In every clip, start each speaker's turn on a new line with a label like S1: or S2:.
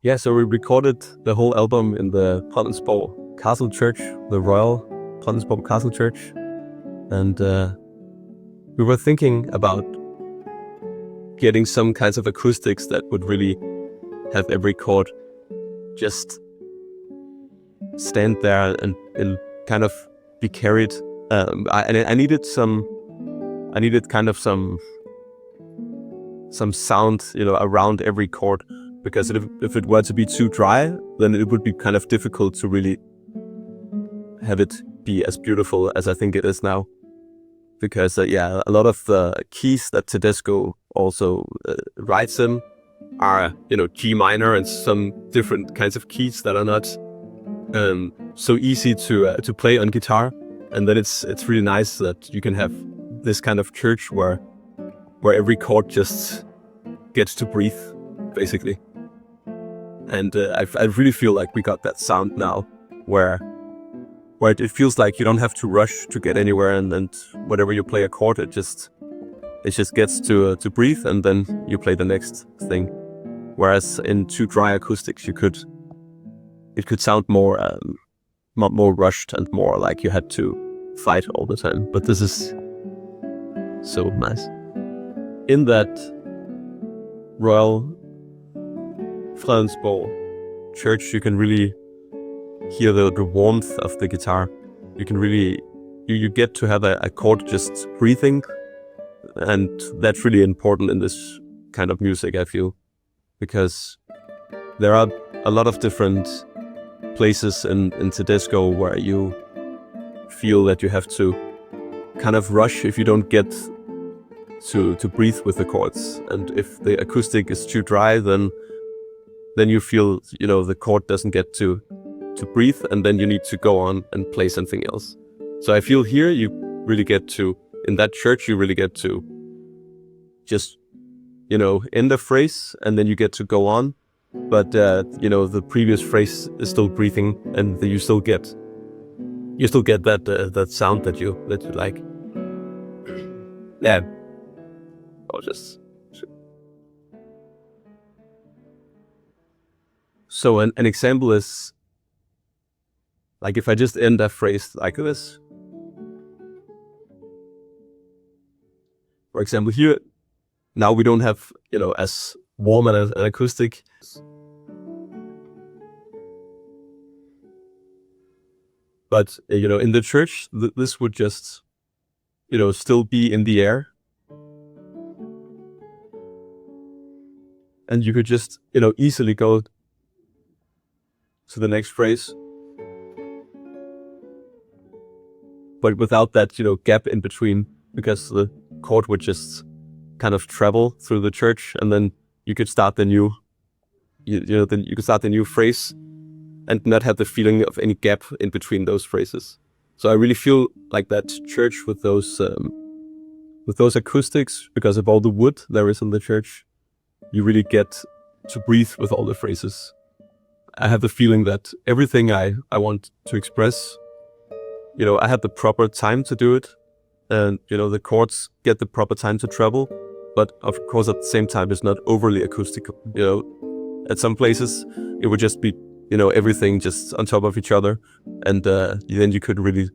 S1: Yeah, so we recorded the whole album in the Platensborg Castle Church, the Royal Platensborg Castle Church. And we were thinking about getting some kinds of acoustics that would really have every chord just stand there and kind of be carried. I needed kind of some sound, around every chord, because if it were to be too dry, then it would be kind of difficult to really have it be as beautiful as I think it is now. Because a lot of the keys that Tedesco also writes in are, G minor and some different kinds of keys that are not so easy to play on guitar. And then it's really nice that you can have this kind of church where every chord just gets to breathe, basically. And I really feel like we got that sound now, where it feels like you don't have to rush to get anywhere, and whenever you play a chord, it just gets to breathe, and then you play the next thing. Whereas in too dry acoustics, it could sound more rushed and more like you had to fight all the time. But this is so nice. In that Royal Platensborg Church, you can really hear the warmth of the guitar. You can really, you get to have a chord just breathing, and that's really important in this kind of music, I feel, because there are a lot of different places in Tedesco where you feel that you have to kind of rush if you don't get to breathe with the chords. And if the acoustic is too dry, then you feel, the chord doesn't get to breathe, and then you need to go on and play something else. So I feel here you really get to, in that church, you really get to just, end a phrase, and then you get to go on. But, the previous phrase is still breathing, and you still get that sound that you like. Yeah. So an example is, like, if I just end a phrase like this. For example, here, now we don't have, as warm an acoustic. But, in the church, this would just, still be in the air. And you could just, easily go to the next phrase. But without that, gap in between, because the chord would just kind of travel through the church, and then you could start the new, then you could start the new phrase and not have the feeling of any gap in between those phrases. So I really feel like that church with those acoustics, because of all the wood there is in the church, you really get to breathe with all the phrases. I have the feeling that everything I want to express, I had the proper time to do it, and, the chords get the proper time to travel, but of course at the same time it's not overly acoustic. At some places it would just be, everything just on top of each other, and then you could really,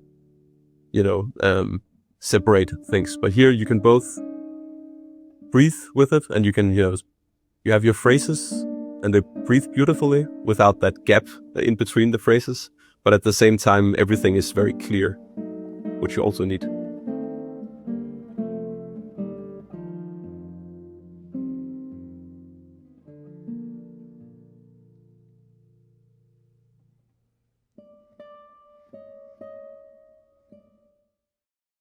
S1: separate things. But here you can both breathe with it, and you can, you have your phrases, and they breathe beautifully without that gap in between the phrases. But at the same time, everything is very clear, which you also need.